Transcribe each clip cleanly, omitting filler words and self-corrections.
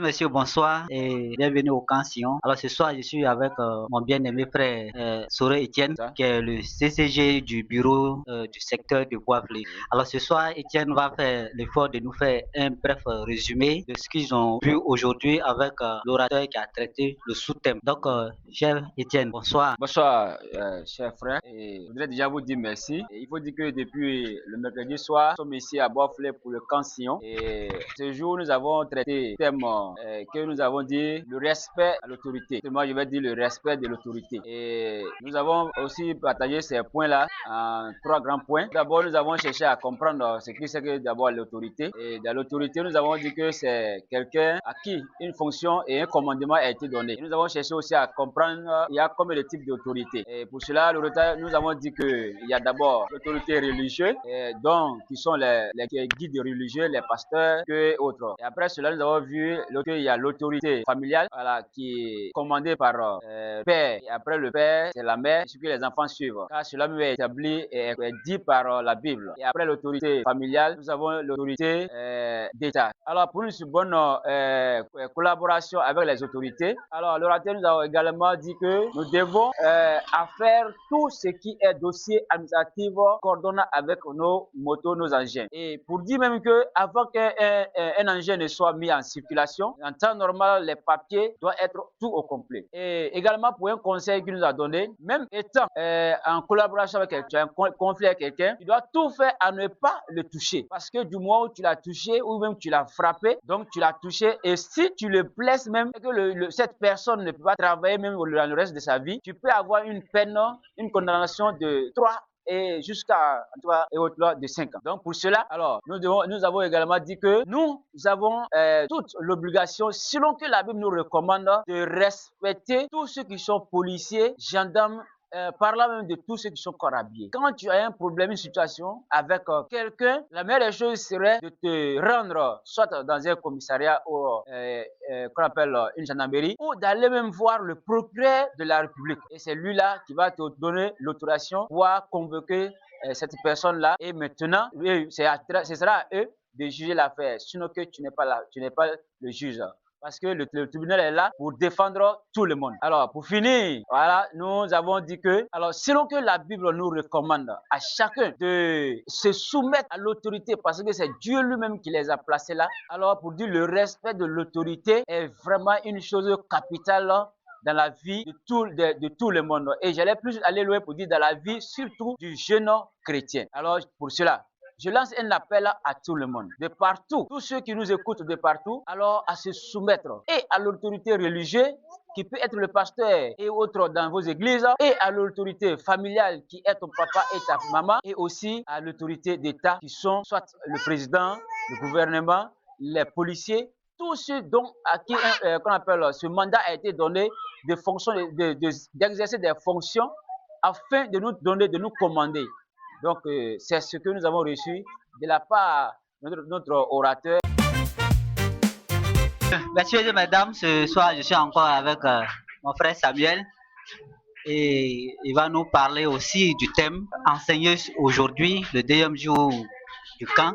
messieurs, bonsoir et bienvenue au camp Sion. Alors ce soir, je suis avec mon bien-aimé frère Soré Etienne, qui est le CCG du bureau du secteur de Bois-Flé. Alors ce soir, Etienne va faire l'effort de nous faire un bref résumé de ce qu'ils ont vu aujourd'hui avec l'orateur qui a traité le sous-thème. Donc, cher Etienne, bonsoir. Bonsoir, chers frères. Et je voudrais déjà vous dire merci. Et il faut dire que depuis le mercredi soir, nous sommes ici à Bois-Flé pour le camp Sion. Et ce jour, nous avons traité le thème que nous avons dit le respect à l'autorité. Moi, je vais dire le respect de l'autorité. Et nous avons aussi partagé ces points-là en trois grands points. D'abord, nous avons cherché à comprendre ce qui c'est que d'abord l'autorité. Et dans l'autorité, nous avons dit que c'est quelqu'un à qui une fonction et un commandement a été donné. Et nous avons cherché aussi à comprendre il y a combien de types d'autorité. Et pour cela, nous avons dit qu'il y a d'abord l'autorité religieuse, qui sont les guides religieux, les pasteurs et autres. Et après cela, nous avons vu qu'il y a l'autorité familiale, voilà, qui est commandée par le père. Et après le père, c'est la mère, ce que les enfants suivent. Car cela même est établi et est dit par la Bible. Et après l'autorité familiale, nous avons l'autorité d'État. Alors pour une bonne collaboration avec les autorités, alors l'orateur nous a également dit que nous devons faire tout ce qui est dossier administratif coordonnant avec nos motos, nos engins. Et pour dire même que avant qu'un engin ne soit mis en circulation, en temps normal, les papiers doivent être tout au complet. Et également pour un conseil qu'il nous a donné, même étant en collaboration avec quelqu'un, un conflit avec quelqu'un, tu dois tout faire à ne pas le toucher. Parce que du moment où tu l'as touché ou même tu l'as frappé, donc tu l'as touché, et si tu le blesses même, et que cette personne ne peut pas travailler même dans le reste de sa vie, tu peux avoir une peine, une condamnation de 3 et jusqu'à au-delà de 5 ans. Donc pour cela, alors nous avons également dit que nous avons toute l'obligation, selon que la Bible nous recommande, de respecter tous ceux qui sont policiers, gendarmes, parlant même de tous ceux qui sont corps habillés. Quand tu as un problème, une situation avec quelqu'un, la meilleure chose serait de te rendre soit dans un commissariat ou qu'on appelle une gendarmerie, ou d'aller même voir le procureur de la République. Et c'est lui-là qui va te donner l'autorisation pour convoquer cette personne-là. Et maintenant, ce sera à eux de juger l'affaire, sinon que tu n'es pas le juge. Parce que le tribunal est là pour défendre tout le monde. Alors, pour finir, voilà, nous avons dit que, alors, selon que la Bible nous recommande à chacun de se soumettre à l'autorité, parce que c'est Dieu lui-même qui les a placés là. Alors, pour dire le respect de l'autorité est vraiment une chose capitale dans la vie de tout le monde. Et j'allais plus aller loin pour dire dans la vie surtout du jeune chrétien. Alors, pour cela, je lance un appel à tout le monde, de partout, tous ceux qui nous écoutent de partout, alors à se soumettre et à l'autorité religieuse qui peut être le pasteur et autres dans vos églises, et à l'autorité familiale qui est ton papa et ta maman, et aussi à l'autorité d'État qui sont soit le président, le gouvernement, les policiers, tous ceux à qui qu'on appelle ce mandat a été donné de fonction, d'exercer des fonctions afin de nous donner, de nous commander. Donc, c'est ce que nous avons reçu de la part de notre orateur. Messieurs et mesdames, ce soir, je suis encore avec mon frère Samuel et il va nous parler aussi du thème enseigné aujourd'hui, le deuxième jour du camp.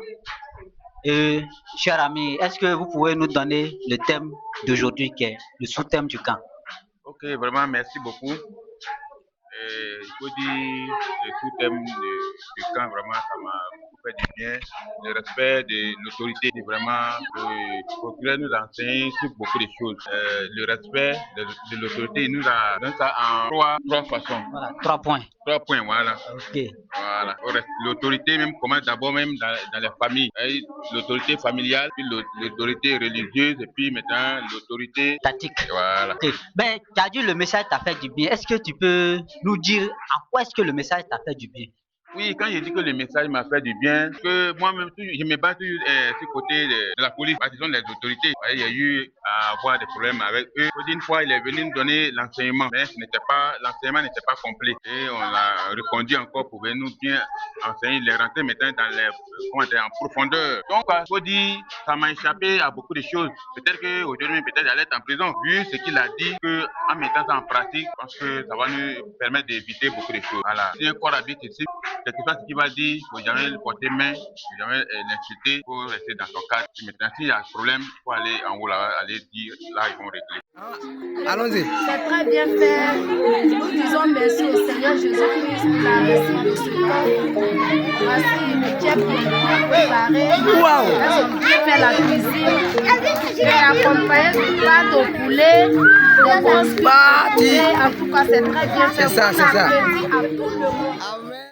Et, cher ami, est-ce que vous pouvez nous donner le thème d'aujourd'hui qui est le sous-thème du camp? Ok, vraiment, merci beaucoup. Il faut dire le sous-thème du camp, vraiment, ça m'a beaucoup fait du bien. Le respect de l'autorité, c'est vraiment le procureur nous enseigne sur beaucoup de choses. Le respect de l'autorité, il nous a donné ça en trois façons. Voilà, 3 points. 3 points, voilà. Ok. Voilà. L'autorité même commence d'abord même dans les familles. L'autorité familiale, puis l'autorité religieuse, et puis maintenant l'autorité Tactique. Voilà. Okay. Ben, tu as dit le message t'a fait du bien. Est-ce que tu peux nous dire à quoi est-ce que le message t'a fait du bien? Oui, quand je dis que le message m'a fait du bien, que moi-même, je me bats toujours ce côté de la police, parce qu'ils sont les autorités. Il y a eu à avoir des problèmes avec eux. Une fois, il est venu nous donner l'enseignement, mais l'enseignement n'était pas complet. Et on l'a reconduit encore pour venir nous bien enseigner, les rentrer maintenant en profondeur. Donc, il faut dire, ça m'a échappé à beaucoup de choses. Peut-être qu'aujourd'hui, peut-être j'allais être en prison, vu ce qu'il a dit, qu'en mettant ça en pratique, je pense que ça va nous permettre d'éviter beaucoup de choses. Voilà. Si un corps habite ici, quelque chose qu'il va dire, il ne faut jamais le porter main, il ne faut jamais l'insulter, il faut rester dans son cadre. Et maintenant, s'il y a un problème, il faut aller en haut là, aller dire, là, ils vont régler. Allons-y. C'est très bien fait. Nous disons merci au Seigneur Jésus-Christ pour la réussite de ce temps. Voici une chef qui est bien préparée. Wow. Elles ont bien fait la cuisine. Et accompagné de pâtes au poulet, de grosses pâtes au poulet. En tout cas, c'est très bien fait. C'est ça, c'est ça. Bon appétit à tout le monde.